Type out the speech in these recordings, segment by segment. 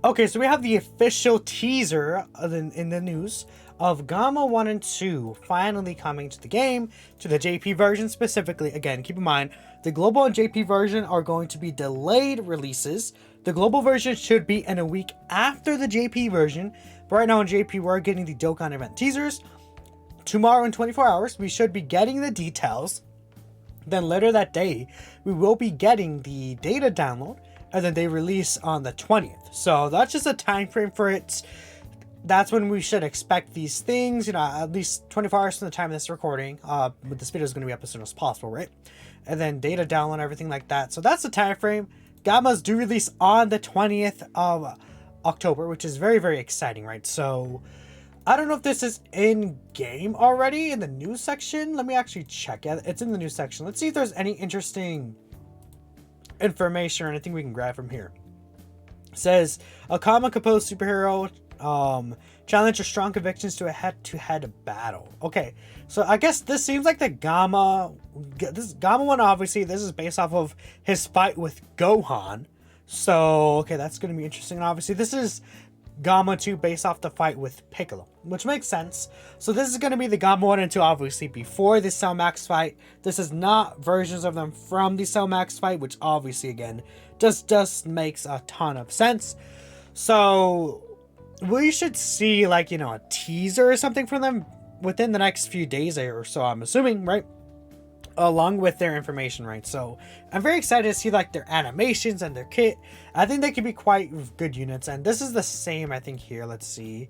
Okay, so we have the official teaser in the news of Gamma 1 and 2 finally coming to the game, to the JP version specifically. Again, keep in mind, the global and JP version are going to be delayed releases. The global version should be in a week after the JP version. But right now in JP, we're getting the Dokkan event teasers. Tomorrow in 24 hours, we should be getting the details. Then later that day, we will be getting the data download, and then they release on the 20th. So that's just a time frame for it. That's when we should expect these things, at least 24 hours from the time of this recording. But this video is going to be up as soon as possible, right? And then data download, everything like that. So that's the time frame. Gammas do release on the 20th of October, which is very, very exciting, right? So I don't know if this is in game already in the news section. Let me actually check it. It's in the news section. Let's see if there's any interesting information or anything we can grab from here. It says a common composed superhero challenge your strong convictions to a head-to-head battle. Okay, so I guess this seems like the Gamma one. Obviously, this is based off of his fight with Gohan. So okay, that's going to be interesting. And obviously, this is Gamma 2 based off the fight with Piccolo, which makes sense. So this is going to be the Gamma 1 and 2 obviously before the Cell Max fight. This is not versions of them from the Cell Max fight, which obviously again just makes a ton of sense. So we should see like, a teaser or something from them within the next few days or so, I'm assuming, right? Along with their information, right? So I'm very excited to see like their animations and their kit. I think they could be quite good units, and this is the same I think here. Let's see.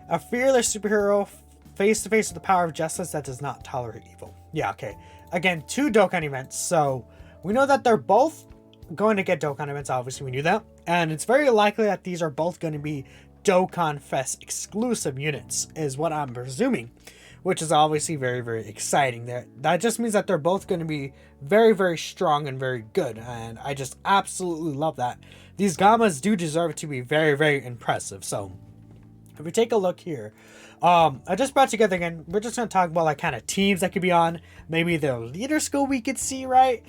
A fearless superhero face to face with the power of justice that does not tolerate evil. Yeah, okay. Again, 2 Dokkan events, so we know that they're both going to get Dokkan events. Obviously we knew that, and it's very likely that these are both going to be Dokkan Fest exclusive units is what I'm presuming, which is obviously very, very exciting. That just means that they're both going to be very, very strong and very good, and I just absolutely love that. These Gammas do deserve to be very, very impressive. So if we take a look here, I just brought together again, we're just going to talk about like kind of teams that could be on, maybe the leader skill we could see, right?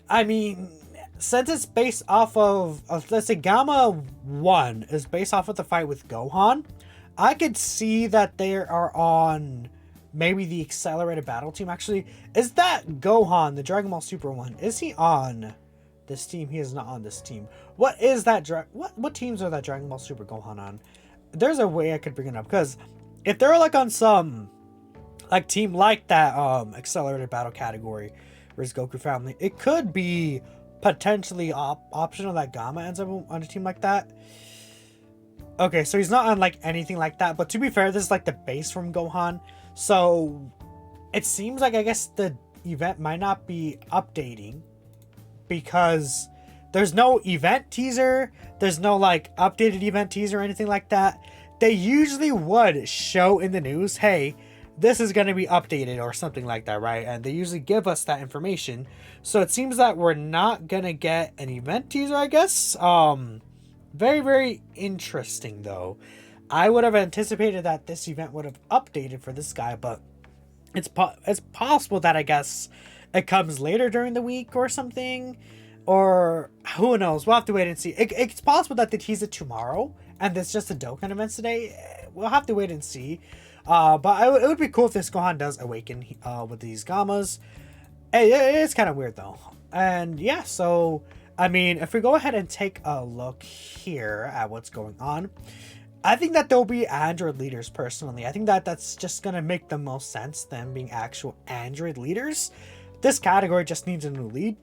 I mean, since it's based off of let's say Gamma 1 is based off of the fight with Gohan, I could see that they are on maybe the accelerated battle team. Actually, is that Gohan, the Dragon Ball Super one? Is he on this team? He is not on this team. What is that? What teams are that Dragon Ball Super Gohan on? There's a way I could bring it up, because if they're like on some like team like that accelerated battle category versus Goku family, it could be potentially optional that Gamma ends up on a team like that. Okay, so he's not on like anything like that, but to be fair, this is like the base from Gohan. So it seems like I guess the event might not be updating because there's no event teaser. There's no like updated event teaser or anything like that. They usually would show in the news, hey, this is going to be updated or something like that, right? And they usually give us that information. So it seems that we're not going to get an event teaser, I guess. Very, very interesting though. I would have anticipated that this event would have updated for this guy, but it's possible that I guess it comes later during the week or something, or who knows. We'll have to wait and see. It's possible that they tease it tomorrow and it's just a Dokkan event today. We'll have to wait and see. But it would be cool if this Gohan does awaken with these Gammas. It's kind of weird though. And yeah, so I mean, if we go ahead and take a look here at what's going on, I think that there'll be Android leaders personally. I think that that's just going to make the most sense, them being actual Android leaders. This category just needs a new lead.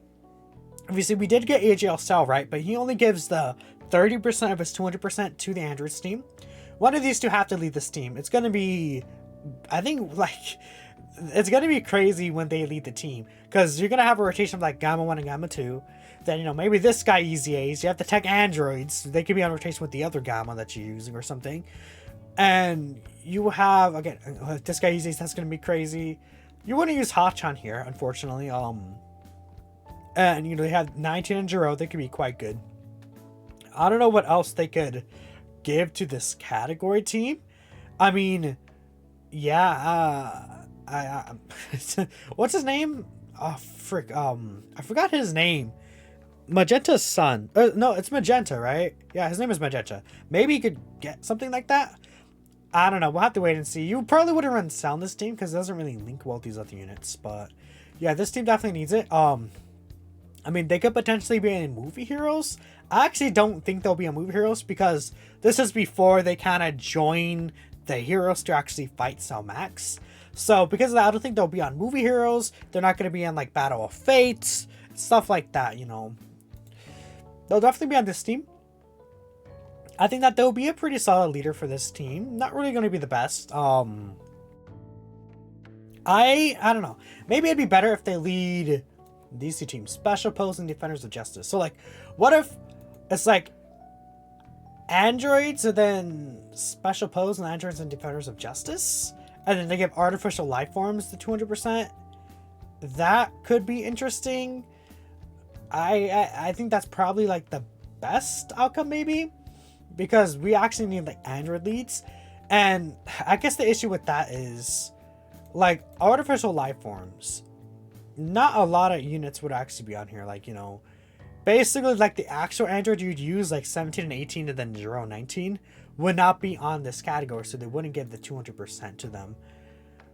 Obviously, we did get AJL Cell, right? But he only gives the 30% of his 200% to the Androids team. One of these two have to lead this team. It's going to be, I think, like, it's going to be crazy when they lead the team. Because you're going to have a rotation of, like, Gamma 1 and Gamma 2. Then, maybe this guy easy A's. You have the tech androids. They could be on rotation with the other Gamma that you're using or something. And you have, again, this guy easy A's. That's going to be crazy. You want to use Hachan here, unfortunately. And, they have 19 and Jiro. They could be quite good. I don't know what else they could give to this category team. I mean, yeah, what's his name? Oh, frick. I forgot his name. Magenta's son. No, it's Magenta, right? Yeah, his name is Magenta. Maybe he could get something like that. I don't know. We'll have to wait and see. You probably wouldn't run sound this team because it doesn't really link well with these other units. But yeah, this team definitely needs it. I mean, they could potentially be in movie heroes. I actually don't think they'll be in movie heroes because this is before they kind of join the heroes to actually fight Cell Max. So because of that, I don't think they'll be on movie heroes. They're not going to be in like Battle of Fates, stuff like that, you know. They'll definitely be on this team. I think that they'll be a pretty solid leader for this team. Not really going to be the best. I don't know. Maybe it'd be better if they lead these two teams, Special Pose and Defenders of Justice. So like, what if it's like androids and then Special Pose and androids and Defenders of Justice, and then they give artificial life forms to 200%? That could be interesting. I think that's probably like the best outcome, maybe, because we actually need like android leads. And I guess the issue with that is like artificial life forms, not a lot of units would actually be on here. Like, you know, basically like the actual android you'd use, like 17 and 18 and then 0 and 19, would not be on this category, so they wouldn't give the 200% to them.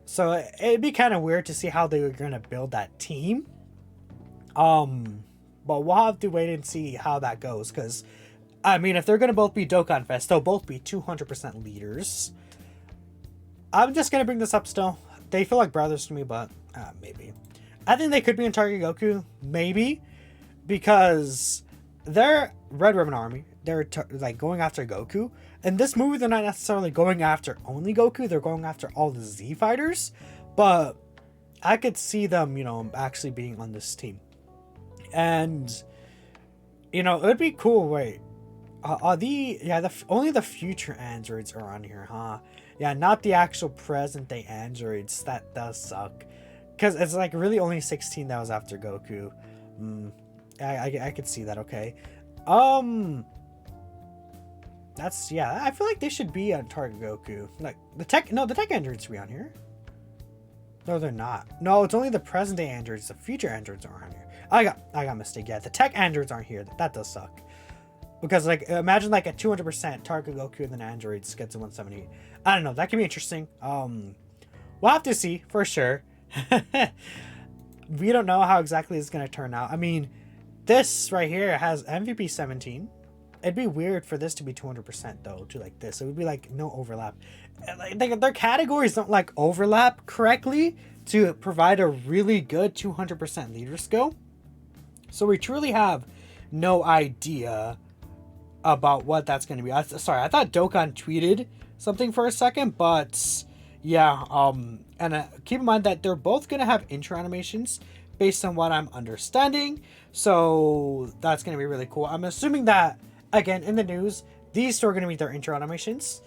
So it'd be kind of weird to see how they were going to build that team. But we'll have to wait and see how that goes, because I mean, if they're going to both be Dokkan Fest, they'll both be 200% leaders. I'm just going to bring this up still. They feel like brothers to me, but maybe. I think they could be in Target Goku, maybe, because they're Red Ribbon Army. They're like going after Goku. In this movie, they're not necessarily going after only Goku. They're going after all the Z fighters. But I could see them, you know, actually being on this team. And, you know, it would be cool. Wait, only the future androids are on here, huh? Yeah, not the actual present day androids. That does suck, because it's like really only 16 that was after Goku. I could see that. Okay, that's, yeah, I feel like they should be on Target Goku. Like the tech androids should be on here. No, they're not. No, it's only the present day androids. The future androids aren't on here. I got a mistake. Yeah, the tech androids aren't here. That does suck. Because like, imagine like a 200% Target Goku and then androids get to 170. I don't know. That can be interesting. We'll have to see for sure. We don't know how exactly it's gonna turn out. I mean, this right here has MVP 17. It'd be weird for this to be 200% though, to like this. It would be like no overlap. Like, their categories don't like overlap correctly to provide a really good 200% leader skill. So we truly have no idea about what that's going to be. Sorry, I thought Dokkan tweeted something for a second, but yeah. And keep in mind that they're both going to have intro animations based on what I'm understanding. So that's going to be really cool. I'm assuming that, again, in the news, these two are going to be their intro animations.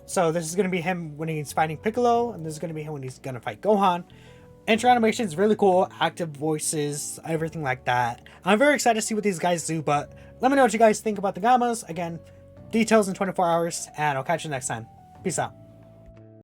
So this is going to be him when he's fighting Piccolo, and this is going to be him when he's going to fight Gohan. Intro animation is really cool, active voices, everything like that. I'm very excited to see what these guys do, but let me know what you guys think about the Gammas. Again, details in 24 hours, and I'll catch you next time. Peace out.